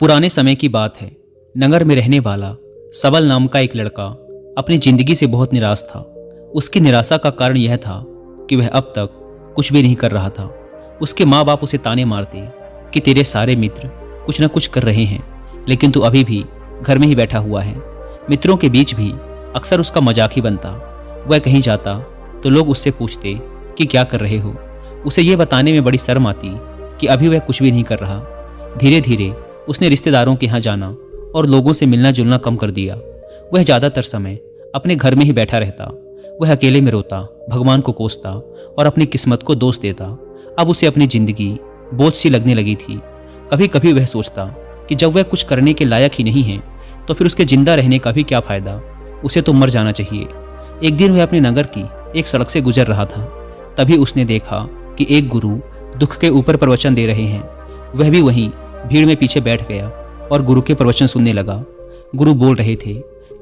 पुराने समय की बात है। नगर में रहने वाला सबल नाम का एक लड़का अपनी जिंदगी से बहुत निराश था। उसकी निराशा का कारण यह था कि वह अब तक कुछ भी नहीं कर रहा था। उसके माँ बाप उसे ताने मारते कि तेरे सारे मित्र कुछ न कुछ कर रहे हैं, लेकिन तू अभी भी घर में ही बैठा हुआ है। मित्रों के बीच भी अक्सर उसका मजाक ही बनता। वह कहीं जाता तो लोग उससे पूछते कि क्या कर रहे हो। उसे यह बताने में बड़ी शर्म आती कि अभी वह कुछ भी नहीं कर रहा। धीरे धीरे उसने रिश्तेदारों के यहाँ जाना और लोगों से मिलना जुलना कम कर दिया। वह ज़्यादातर समय अपने घर में ही बैठा रहता। वह अकेले में रोता, भगवान को कोसता और अपनी किस्मत को दोष देता। अब उसे अपनी जिंदगी बोझ सी लगने लगी थी। कभी कभी वह सोचता कि जब वह कुछ करने के लायक ही नहीं है तो फिर उसके जिंदा रहने का भी क्या फ़ायदा, उसे तो मर जाना चाहिए। एक दिन वह अपने नगर की एक सड़क से गुजर रहा था। तभी उसने देखा कि एक गुरु दुख के ऊपर प्रवचन दे रहे हैं। वह भी वहीं भीड़ में पीछे बैठ गया और गुरु के प्रवचन सुनने लगा। गुरु बोल रहे थे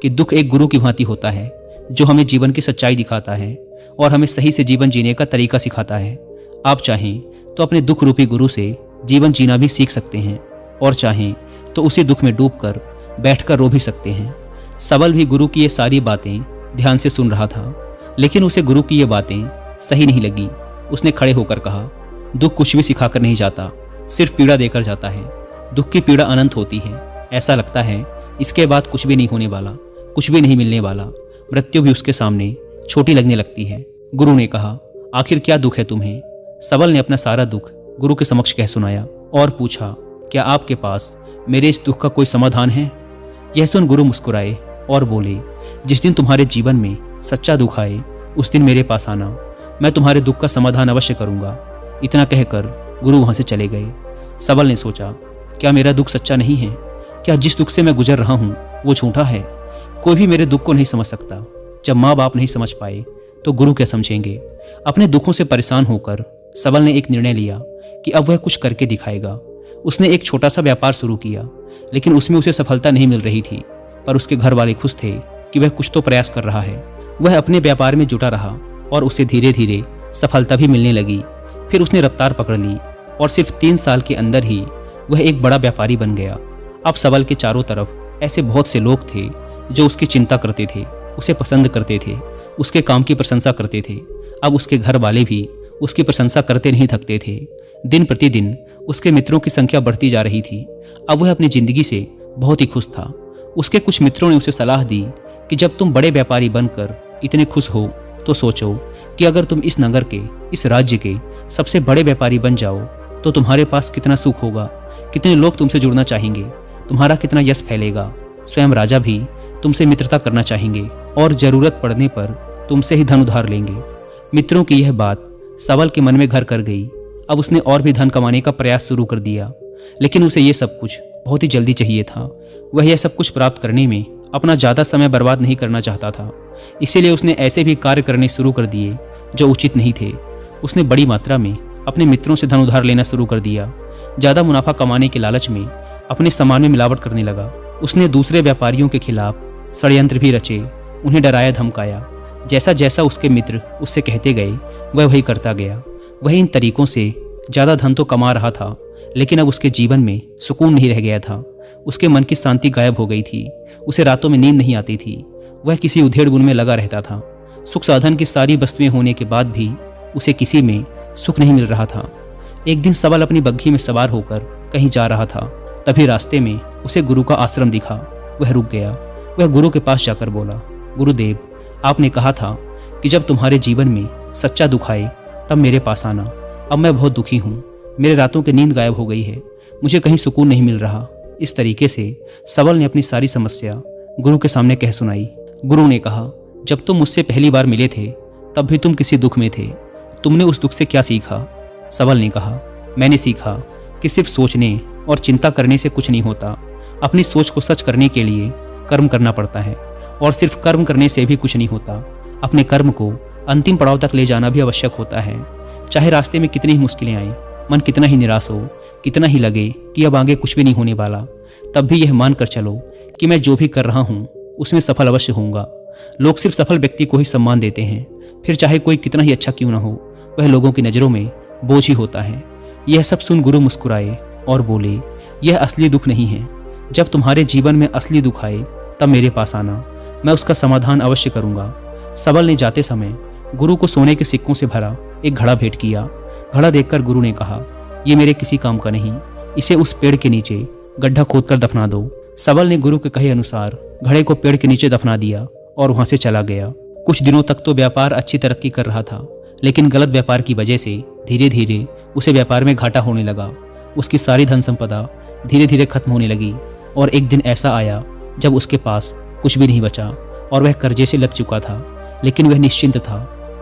कि दुख एक गुरु की भांति होता है जो हमें जीवन की सच्चाई दिखाता है और हमें सही से जीवन जीने का तरीका सिखाता है। आप चाहें तो अपने दुख रूपी गुरु से जीवन जीना भी सीख सकते हैं और चाहें तो उसी दुख में डूबकर बैठकर रो भी सकते हैं। सबल भी गुरु की ये सारी बातें ध्यान से सुन रहा था, लेकिन उसे गुरु की ये बातें सही नहीं लगी। उसने खड़े होकर कहा, दुख कुछ भी सिखाकर नहीं जाता, सिर्फ पीड़ा देकर जाता है। दुख की पीड़ा अनंत होती है। ऐसा लगता है इसके बाद कुछ भी नहीं होने वाला, कुछ भी नहीं मिलने वाला। मृत्यु भी उसके सामने छोटी लगने लगती है। गुरु ने कहा, आखिर क्या दुख है तुम्हें? सबल ने अपना सारा दुख गुरु के समक्ष कह सुनाया और पूछा, क्या आपके पास मेरे इस दुख का कोई समाधान है? यह सुन गुरु मुस्कुराए और बोले, जिस दिन तुम्हारे जीवन में सच्चा दुख आए उस दिन मेरे पास आना, मैं तुम्हारे दुख का समाधान अवश्य करूंगा। इतना कहकर गुरु वहां से चले गए। सबल ने सोचा, क्या मेरा दुख सच्चा नहीं है? क्या जिस दुख से मैं गुजर रहा हूं वो झूठा है? कोई भी मेरे दुख को नहीं समझ सकता। जब माँ बाप नहीं समझ पाए तो गुरु क्या समझेंगे? अपने दुखों से परेशान होकर सबल ने एक निर्णय लिया कि अब वह कुछ करके दिखाएगा। उसने एक छोटा सा व्यापार शुरू किया, लेकिन उसमें उसे सफलता नहीं मिल रही थी। पर उसके घर वाले खुश थे कि वह कुछ तो प्रयास कर रहा है। वह अपने व्यापार में जुटा रहा और उसे धीरे धीरे सफलता भी मिलने लगी। फिर उसने रफ्तार पकड़ ली और सिर्फ 3 साल के अंदर ही वह एक बड़ा व्यापारी बन गया। अब सबल के चारों तरफ ऐसे बहुत से लोग थे जो उसकी चिंता करते थे, उसे पसंद करते थे, उसके काम की प्रशंसा करते थे। अब उसके घर वाले भी उसकी प्रशंसा करते नहीं थकते थे। दिन प्रतिदिन उसके मित्रों की संख्या बढ़ती जा रही थी। अब वह अपनी जिंदगी से बहुत ही खुश था। उसके कुछ मित्रों ने उसे सलाह दी कि जब तुम बड़े व्यापारी बनकर इतने खुश हो तो सोचो कि अगर तुम इस नगर के, इस राज्य के सबसे बड़े व्यापारी बन जाओ तो तुम्हारे पास कितना सुख होगा, कितने लोग तुमसे जुड़ना चाहेंगे, तुम्हारा कितना यश फैलेगा। स्वयं राजा भी तुमसे मित्रता करना चाहेंगे और जरूरत पड़ने पर तुमसे ही धन उधार लेंगे। मित्रों की यह बात सबल के मन में घर कर गई। अब उसने और भी धन कमाने का प्रयास शुरू कर दिया, लेकिन उसे यह सब कुछ बहुत ही जल्दी चाहिए था। वह यह सब कुछ प्राप्त करने में अपना ज़्यादा समय बर्बाद नहीं करना चाहता था। इसीलिए उसने ऐसे भी कार्य करने शुरू कर दिए जो उचित नहीं थे। उसने बड़ी मात्रा में अपने मित्रों से धन उधार लेना शुरू कर दिया। ज़्यादा मुनाफा कमाने के लालच में अपने सामान में मिलावट करने लगा। उसने दूसरे व्यापारियों के खिलाफ षड्यंत्र भी रचे, उन्हें डराया धमकाया। जैसा जैसा उसके मित्र उससे कहते गए वह वही करता गया। वह इन तरीकों से ज़्यादा धन तो कमा रहा था, लेकिन अब उसके जीवन में सुकून नहीं रह गया था। उसके मन की शांति गायब हो गई थी। उसे रातों में नींद नहीं आती थी। वह किसी उधेड़-बुन में लगा रहता था। सुख साधन की सारी वस्तुएं होने के बाद भी उसे किसी में सुख नहीं मिल रहा था। एक दिन सबल अपनी बग्घी में सवार होकर कहीं जा रहा था। तभी रास्ते में उसे गुरु का आश्रम दिखा। वह रुक गया। वह गुरु के पास जाकर बोला, गुरुदेव, आपने कहा था कि जब तुम्हारे जीवन में सच्चा दुख आए तब मेरे पास आना। अब मैं बहुत दुखी हूँ। मेरे रातों की नींद गायब हो गई है। मुझे कहीं सुकून नहीं मिल रहा। इस तरीके से सबल ने अपनी सारी समस्या गुरु के सामने कह सुनाई। गुरु ने कहा, जब तुम मुझसे पहली बार मिले थे तब भी तुम किसी दुख में थे। तुमने उस दुख से क्या सीखा? सबल ने कहा, मैंने सीखा कि सिर्फ सोचने और चिंता करने से कुछ नहीं होता। अपनी सोच को सच करने के लिए कर्म करना पड़ता है, और सिर्फ कर्म करने से भी कुछ नहीं होता। अपने कर्म को अंतिम पड़ाव तक ले जाना भी आवश्यक होता है। चाहे रास्ते में कितनी ही मुश्किलें आएं, मन कितना ही निराश हो, कितना ही लगे कि अब आगे कुछ भी नहीं होने वाला, तब भी यह मान कर चलो कि मैं जो भी कर रहा हूँ उसमें सफल अवश्य होऊंगा। लोग सिर्फ सफल व्यक्ति को ही सम्मान देते हैं, फिर चाहे कोई कितना ही अच्छा क्यों ना हो, वह लोगों की नज़रों में बोझ ही होता है। यह सब सुन गुरु मुस्कुराए और बोले, यह असली दुख नहीं है। जब तुम्हारे जीवन में असली दुख आए तब मेरे पास आना, मैं उसका समाधान अवश्य करूंगा। सबल ने जाते समय गुरु को सोने के सिक्कों से भरा एक घड़ा भेंट किया। घड़ा देखकर गुरु ने कहा, यह मेरे किसी काम का नहीं, इसे उस पेड़ के नीचे गड्ढा खोदकर दफना दो। सबल ने गुरु के कहे अनुसार घड़े को पेड़ के नीचे दफना दिया और वहां से चला गया। कुछ दिनों तक तो व्यापार अच्छी तरक्की कर रहा था, लेकिन गलत व्यापार की वजह से धीरे धीरे उसे व्यापार में घाटा होने लगा। उसकी सारी धन संपदा धीरे धीरे खत्म होने लगी और एक दिन ऐसा आया जब उसके पास कुछ भी नहीं बचा और वह कर्जे से लद चुका था। लेकिन वह निश्चिंत था,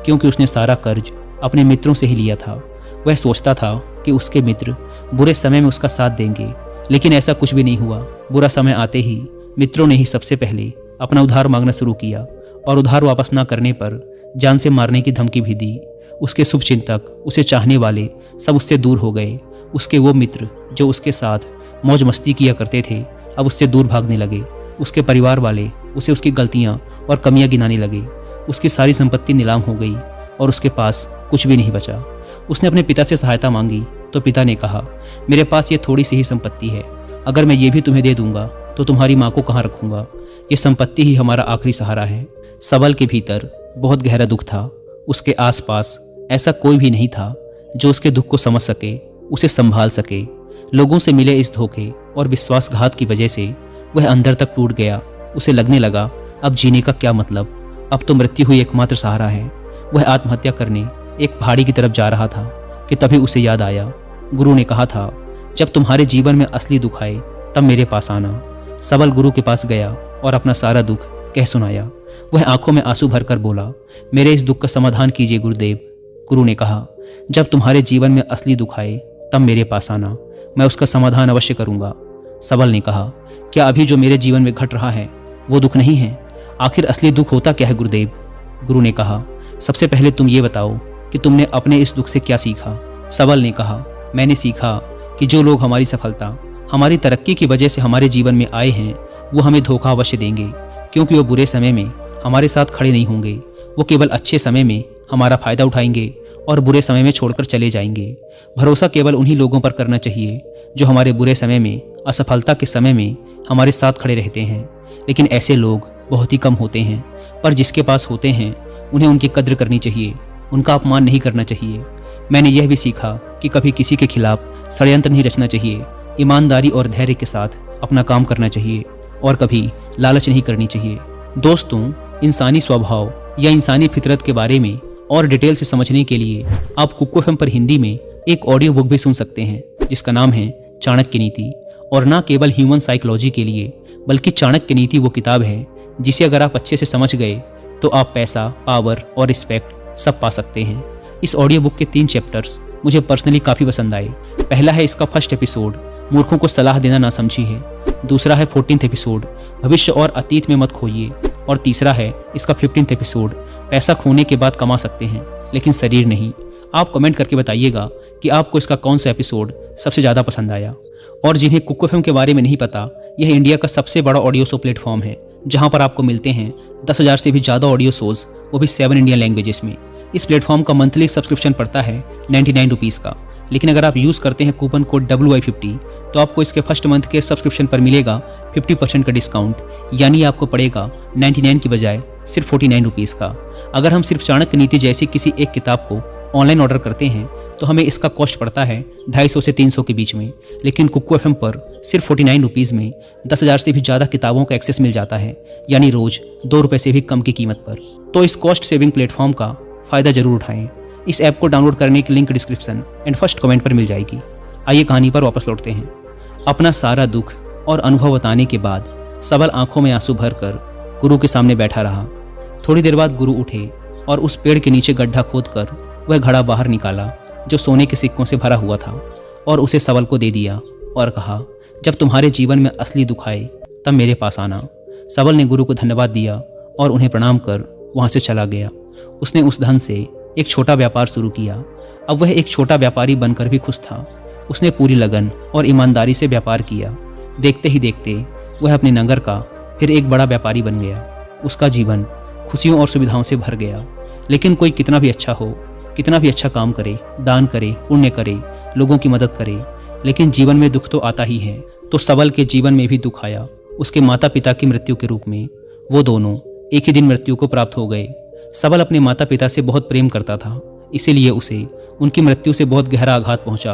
क्योंकि उसने सारा कर्ज अपने मित्रों से ही लिया था। वह सोचता था कि उसके मित्र बुरे समय में उसका साथ देंगे, लेकिन ऐसा कुछ भी नहीं हुआ। बुरा समय आते ही मित्रों ने ही सबसे पहले अपना उधार मांगना शुरू किया और उधार वापस ना करने पर जान से मारने की धमकी भी दी। उसके शुभचिंतक, उसे चाहने वाले सब उससे दूर हो गए। उसके वो मित्र जो उसके साथ मौज मस्ती किया करते थे अब उससे दूर भागने लगे। उसके परिवार वाले उसे उसकी गलतियां और कमियां गिनाने लगे। उसकी सारी संपत्ति नीलाम हो गई और उसके पास कुछ भी नहीं बचा। उसने अपने पिता से सहायता मांगी तो पिता ने कहा, मेरे पास ये थोड़ी सी ही संपत्ति है, अगर मैं ये भी तुम्हें दे दूंगा तो तुम्हारी माँ को कहाँ रखूंगा। ये संपत्ति ही हमारा आखिरी सहारा है। सबल के भीतर बहुत गहरा दुख था। उसके आसपास ऐसा कोई भी नहीं था जो उसके दुख को समझ सके, उसे संभाल सके। लोगों से मिले इस धोखे और विश्वासघात की वजह से वह अंदर तक टूट गया। उसे लगने लगा, अब जीने का क्या मतलब, अब तो मृत्यु ही एकमात्र सहारा है। वह आत्महत्या करने एक पहाड़ी की तरफ जा रहा था कि तभी उसे याद आया, गुरु ने कहा था, जब तुम्हारे जीवन में असली दुख आए तब मेरे पास आना। सबल गुरु के पास गया और अपना सारा दुख कह सुनाया। वह आंखों में आंसू भरकर बोला, मेरे इस दुख का समाधान कीजिए गुरुदेव। गुरु ने कहा, जब तुम्हारे जीवन में असली दुख आए तब मेरे पास आना, मैं उसका समाधान अवश्य करूंगा। सबल ने कहा, क्या अभी जो मेरे जीवन में घट रहा है वो दुख नहीं है? आखिर असली दुख होता क्या है गुरुदेव? गुरु ने कहा, सबसे पहले तुम ये बताओ कि तुमने अपने इस दुख से क्या सीखा। सबल ने कहा, मैंने सीखा कि जो लोग हमारी सफलता, हमारी तरक्की की वजह से हमारे जीवन में आए हैं वो हमें धोखा अवश्य देंगे, क्योंकि वो बुरे समय में हमारे साथ खड़े नहीं होंगे। वो केवल अच्छे समय में हमारा फायदा उठाएंगे और बुरे समय में छोड़कर चले जाएंगे। भरोसा केवल उन्हीं लोगों पर करना चाहिए जो हमारे बुरे समय में, असफलता के समय में हमारे साथ खड़े रहते हैं। लेकिन ऐसे लोग बहुत ही कम होते हैं, पर जिसके पास होते हैं उन्हें उनकी कद्र करनी चाहिए, उनका अपमान नहीं करना चाहिए। मैंने यह भी सीखा कि कभी किसी के खिलाफ षड्यंत्र नहीं रचना चाहिए, ईमानदारी और धैर्य के साथ अपना काम करना चाहिए और कभी लालच नहीं करनी चाहिए। दोस्तों, इंसानी स्वभाव या इंसानी फितरत के बारे में और डिटेल से समझने के लिए आप कुक्कू एफएम पर हिंदी में एक ऑडियो बुक भी सुन सकते हैं, जिसका नाम है चाणक्य नीति। और ना केवल ह्यूमन साइकोलॉजी के लिए, बल्कि चाणक्य नीति वो किताब है जिसे अगर आप अच्छे से समझ गए तो आप पैसा, पावर और रिस्पेक्ट सब पा सकते हैं। इस ऑडियो बुक के 3 चैप्टर्स मुझे पर्सनली काफ़ी पसंद आए। पहला है इसका फर्स्ट एपिसोड, मूर्खों को सलाह देना ना समझी है। दूसरा है 14th एपिसोड, भविष्य और अतीत में मत खोइए। और तीसरा है इसका 15th एपिसोड, पैसा खोने के बाद कमा सकते हैं लेकिन शरीर नहीं। आप कमेंट करके बताइएगा कि आपको इसका कौन सा एपिसोड सबसे ज़्यादा पसंद आया। और जिन्हें कुक्कू एफएम के बारे में नहीं पता, यह इंडिया का सबसे बड़ा ऑडियो शो प्लेटफॉर्म है, जहां पर आपको मिलते हैं 10,000 से भी ज़्यादा ऑडियो शोज, वो भी 7 इंडियन लैंग्वेजेस में। इस प्लेटफॉर्म का मंथली सब्सक्रिप्शन पड़ता है 99 रुपीज़ का, लेकिन अगर आप यूज़ करते हैं कूपन कोड WI50 तो आपको इसके फर्स्ट मंथ के सब्सक्रिप्शन पर मिलेगा 50% का डिस्काउंट, यानी आपको पड़ेगा 99 की बजाय सिर्फ 49 रुपीज़ का। अगर हम सिर्फ चाणक्य नीति जैसी किसी एक किताब को ऑनलाइन ऑर्डर करते हैं तो हमें इसका कॉस्ट पड़ता है 250 से 300 के बीच में, लेकिन कुक्कू एफएम पर सिर्फ 49 रुपीज़ में 10,000 से भी ज़्यादा किताबों का एक्सेस मिल जाता है, यानी रोज़ 2 रुपये से भी कम की कीमत पर। तो इस कॉस्ट सेविंग प्लेटफॉर्म का फ़ायदा ज़रूर उठाएं। इस ऐप को डाउनलोड करने की link description and first comment पर मिल जाएगी। आइए कहानी पर वापस लौटते हैं। अपना सारा दुख और अनुभव बताने के बाद सबल आंखों में आंसू भरकर गुरु के सामने बैठा रहा। थोड़ी देर बाद गुरु उठे और उस पेड़ के नीचे गड्ढा खोदकर वह घड़ा बाहर निकाला जो सोने के सिक्कों से भरा हुआ था, और उसे सबल को दे दिया और कहा, जब तुम्हारे जीवन में असली दुख आए तब मेरे पास आना। सबल ने गुरु को धन्यवाद दिया और उन्हें प्रणाम कर वहाँ से चला गया। उसने उस धन से एक छोटा व्यापार शुरू किया। अब वह एक छोटा व्यापारी बनकर भी खुश था। उसने पूरी लगन और ईमानदारी से व्यापार किया। देखते ही देखते वह अपने नगर का फिर एक बड़ा व्यापारी बन गया। उसका जीवन खुशियों और सुविधाओं से भर गया। लेकिन कोई कितना भी अच्छा हो, कितना भी अच्छा काम करे, दान करे, पुण्य करे, लोगों की मदद करे, लेकिन जीवन में दुख तो आता ही है। तो सबल के जीवन में भी दुख आया। उसके माता पिता की मृत्यु के रूप में। वो दोनों एक ही दिन मृत्यु को प्राप्त हो गए। सबल अपने माता पिता से बहुत प्रेम करता था, इसीलिए उसे उनकी मृत्यु से बहुत गहरा आघात पहुंचा।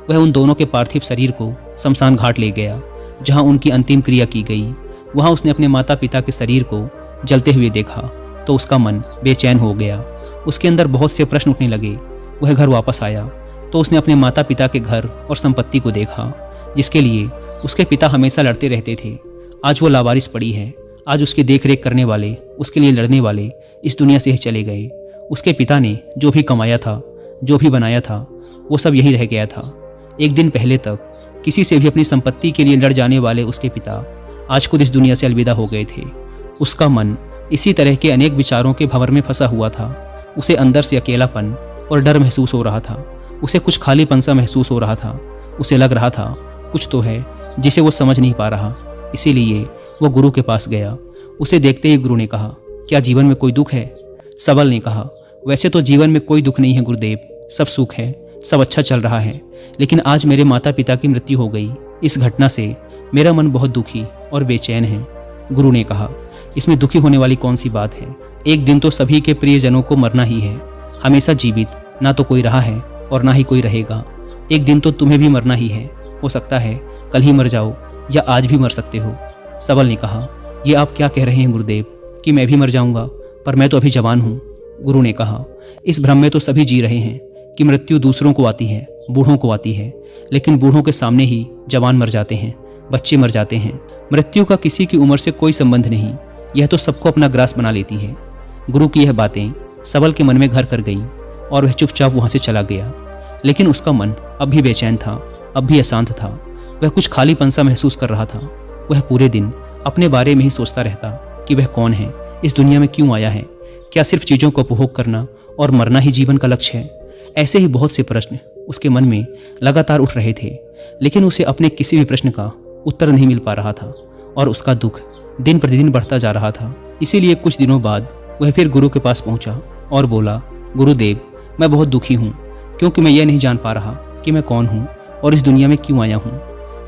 वह उन दोनों के पार्थिव शरीर को शमशान घाट ले गया, जहां उनकी अंतिम क्रिया की गई। वहां उसने अपने माता पिता के शरीर को जलते हुए देखा तो उसका मन बेचैन हो गया। उसके अंदर बहुत से प्रश्न उठने लगे। वह घर वापस आया तो उसने अपने माता पिता के घर और संपत्ति को देखा, जिसके लिए उसके पिता हमेशा लड़ते रहते थे। आज वो लावारिस पड़ी है। आज उसकी देख रेख करने वाले, उसके लिए लड़ने वाले इस दुनिया से ही चले गए। उसके पिता ने जो भी कमाया था, जो भी बनाया था, वो सब यही रह गया था। एक दिन पहले तक किसी से भी अपनी संपत्ति के लिए लड़ जाने वाले उसके पिता आज खुद इस दुनिया से अलविदा हो गए थे। उसका मन इसी तरह के अनेक विचारों के भंवर में फंसा हुआ था। उसे अंदर से अकेलापन और डर महसूस हो रहा था। उसे कुछ खालीपन सा महसूस हो रहा था। उसे लग रहा था कुछ तो है जिसे वो समझ नहीं पा रहा। इसीलिए वो गुरु के पास गया। उसे देखते ही गुरु ने कहा, क्या जीवन में कोई दुख है? सबल ने कहा, वैसे तो जीवन में कोई दुख नहीं है गुरुदेव, सब सुख है, सब अच्छा चल रहा है। लेकिन आज मेरे माता पिता की मृत्यु हो गई। इस घटना से मेरा मन बहुत दुखी और बेचैन है। गुरु ने कहा, इसमें दुखी होने वाली कौन सी बात है? एक दिन तो सभी के प्रियजनों को मरना ही है। हमेशा जीवित ना तो कोई रहा है और ना ही कोई रहेगा। एक दिन तो तुम्हें भी मरना ही है। हो सकता है कल ही मर जाओ या आज भी मर सकते हो। सबल ने कहा, ये आप क्या कह रहे हैं गुरुदेव कि मैं भी मर जाऊंगा? पर मैं तो अभी जवान हूँ। गुरु ने कहा, इस भ्रम में तो सभी जी रहे हैं कि मृत्यु दूसरों को आती है, बूढ़ों को आती है। लेकिन बूढ़ों के सामने ही जवान मर जाते हैं, बच्चे मर जाते हैं। मृत्यु का किसी की उम्र से कोई संबंध नहीं। यह तो सबको अपना ग्रास बना लेती है। गुरु की यह बातें सबल के मन में घर कर गई और वह चुपचाप वहां से चला गया। लेकिन उसका मन अब भी बेचैन था, अब भी अशांत था। वह कुछ खालीपन सा महसूस कर रहा था। वह पूरे दिन अपने बारे में ही सोचता रहता कि वह कौन है, इस दुनिया में क्यों आया है, क्या सिर्फ चीज़ों को उपभोग करना और मरना ही जीवन का लक्ष्य है? ऐसे ही बहुत से प्रश्न उसके मन में लगातार उठ रहे थे, लेकिन उसे अपने किसी भी प्रश्न का उत्तर नहीं मिल पा रहा था और उसका दुख दिन प्रतिदिन बढ़ता जा रहा था। इसीलिए कुछ दिनों बाद वह फिर गुरु के पास पहुंचा और बोला, गुरुदेव, मैं बहुत दुखी हूँ, क्योंकि मैं यह नहीं जान पा रहा कि मैं कौन हूँ और इस दुनिया में क्यों आया हूँ।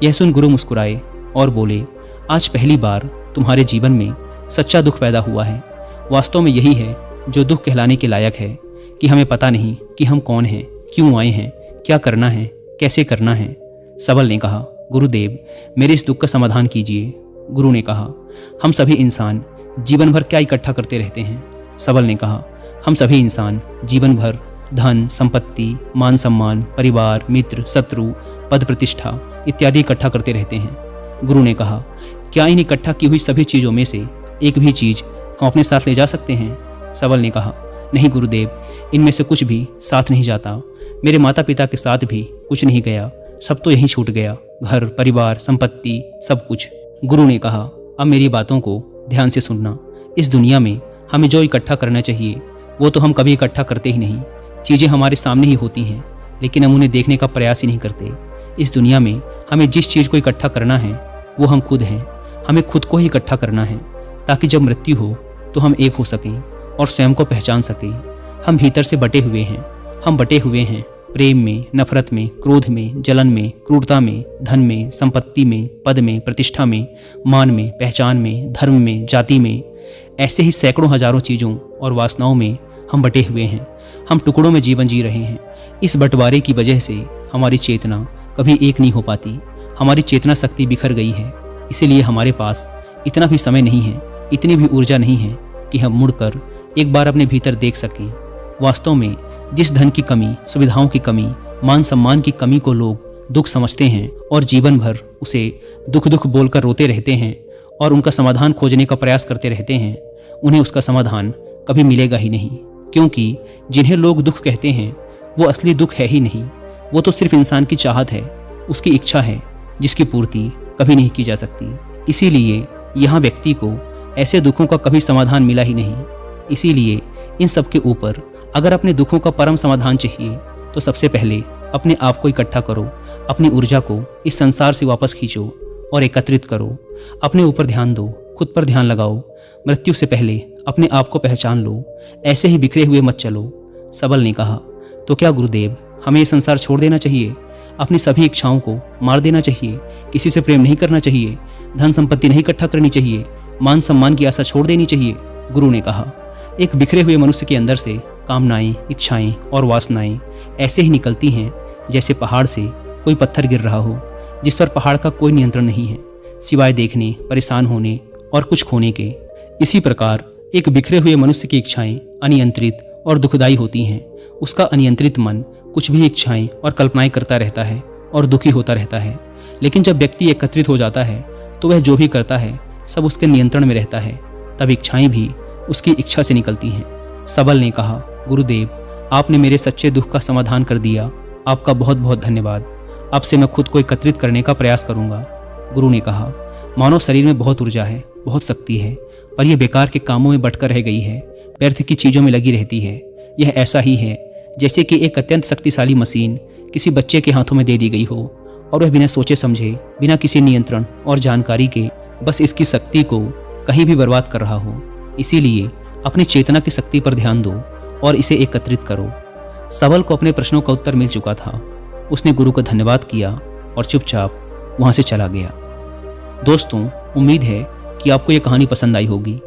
यह सुन गुरु मुस्कुराए और बोले, आज पहली बार तुम्हारे जीवन में सच्चा दुख पैदा हुआ है। वास्तव में यही है जो दुख कहलाने के लायक है कि हमें पता नहीं कि हम कौन हैं, क्यों आए हैं, क्या करना है, कैसे करना है। सबल ने कहा, गुरुदेव, मेरे इस दुख का समाधान कीजिए। गुरु ने कहा, हम सभी इंसान जीवन भर क्या इकट्ठा करते रहते हैं? सबल ने कहा, हम सभी इंसान जीवन भर धन, संपत्ति, मान सम्मान, परिवार, मित्र, शत्रु, पद प्रतिष्ठा इत्यादि इकट्ठा करते रहते हैं। गुरु ने कहा, क्या इन इकट्ठा की हुई सभी चीज़ों में से एक भी चीज़ हम अपने साथ ले जा सकते हैं? सबल ने कहा, नहीं गुरुदेव, इनमें से कुछ भी साथ नहीं जाता। मेरे माता पिता के साथ भी कुछ नहीं गया, सब तो यहीं छूट गया, घर, परिवार, संपत्ति, सब कुछ। गुरु ने कहा, अब मेरी बातों को ध्यान से सुनना। इस दुनिया में हमें जो इकट्ठा करना चाहिए वो तो हम कभी इकट्ठा करते ही नहीं। चीज़ें हमारे सामने ही होती हैं, लेकिन हम उन्हें देखने का प्रयास ही नहीं करते। इस दुनिया में हमें जिस चीज़ को इकट्ठा करना है वो हम खुद हैं। हमें खुद को ही इकट्ठा करना है, ताकि जब मृत्यु हो तो हम एक हो सकें और स्वयं को पहचान सकें। हम भीतर से बटे हुए हैं। हम बटे हुए हैं प्रेम में, नफरत में, क्रोध में, जलन में, क्रूरता में, धन में, संपत्ति में, पद में, प्रतिष्ठा में, मान में, पहचान में, धर्म में, जाति में। ऐसे ही सैकड़ों हजारों चीज़ों और वासनाओं में हम बटे हुए हैं। हम टुकड़ों में जीवन जी रहे हैं। इस बंटवारे की वजह से हमारी चेतना कभी एक नहीं हो पाती। हमारी चेतना शक्ति बिखर गई है। इसीलिए हमारे पास इतना भी समय नहीं है, इतनी भी ऊर्जा नहीं है कि हम मुड़कर एक बार अपने भीतर देख सकें। वास्तव में जिस धन की कमी, सुविधाओं की कमी, मान सम्मान की कमी को लोग दुख समझते हैं और जीवन भर उसे दुख दुख बोलकर रोते रहते हैं और उनका समाधान खोजने का प्रयास करते रहते हैं, उन्हें उसका समाधान कभी मिलेगा ही नहीं। क्योंकि जिन्हें लोग दुख कहते हैं वो असली दुख है ही नहीं। वो तो सिर्फ इंसान की चाहत है, उसकी इच्छा है, जिसकी पूर्ति कभी नहीं की जा सकती। इसीलिए यहाँ व्यक्ति को ऐसे दुखों का कभी समाधान मिला ही नहीं। इसीलिए इन सब के ऊपर अगर अपने दुखों का परम समाधान चाहिए तो सबसे पहले अपने आप को इकट्ठा करो। अपनी ऊर्जा को इस संसार से वापस खींचो और एकत्रित करो। अपने ऊपर ध्यान दो, खुद पर ध्यान लगाओ। मृत्यु से पहले अपने आप को पहचान लो। ऐसे ही बिखरे हुए मत चलो। सबल ने कहा, तो क्या गुरुदेव, हमें ये संसार छोड़ देना चाहिए? अपनी सभी इच्छाओं को मार देना चाहिए, किसी से प्रेम नहीं करना चाहिए, धन संपत्ति नहीं इकट्ठा करनी चाहिए, मान सम्मान की आशा छोड़ देनी चाहिए। गुरु ने कहा, एक बिखरे हुए मनुष्य के अंदर से कामनाएं, इच्छाएं और वासनाएं ऐसे ही निकलती हैं जैसे पहाड़ से कोई पत्थर गिर रहा हो, जिस पर पहाड़ का कोई नियंत्रण नहीं है सिवाय देखने, परेशान होने और कुछ खोने के। इसी प्रकार एक बिखरे हुए मनुष्य की इच्छाएं अनियंत्रित और दुखदायी होती हैं। उसका अनियंत्रित मन कुछ भी इच्छाएं और कल्पनाएं करता रहता है और दुखी होता रहता है। लेकिन जब व्यक्ति एकत्रित हो जाता है तो वह जो भी करता है सब उसके नियंत्रण में रहता है। तब इच्छाएं भी उसकी इच्छा से निकलती हैं। सबल ने कहा, गुरुदेव, आपने मेरे सच्चे दुख का समाधान कर दिया। आपका बहुत बहुत धन्यवाद। अब से मैं खुद को एकत्रित करने का प्रयास करूंगा। गुरु ने कहा, मानव शरीर में बहुत ऊर्जा है, बहुत शक्ति है, पर यह बेकार के कामों में बटकर रह गई है, व्यर्थ की चीज़ों में लगी रहती है। यह ऐसा ही है जैसे कि एक अत्यंत शक्तिशाली मशीन किसी बच्चे के हाथों में दे दी गई हो और वह बिना सोचे समझे, बिना किसी नियंत्रण और जानकारी के बस इसकी शक्ति को कहीं भी बर्बाद कर रहा हो। इसीलिए अपनी चेतना की शक्ति पर ध्यान दो और इसे एकत्रित करो। सबल को अपने प्रश्नों का उत्तर मिल चुका था। उसने गुरु को धन्यवाद किया और चुपचाप वहां से चला गया। दोस्तों, उम्मीद है कि आपको यह कहानी पसंद आई होगी।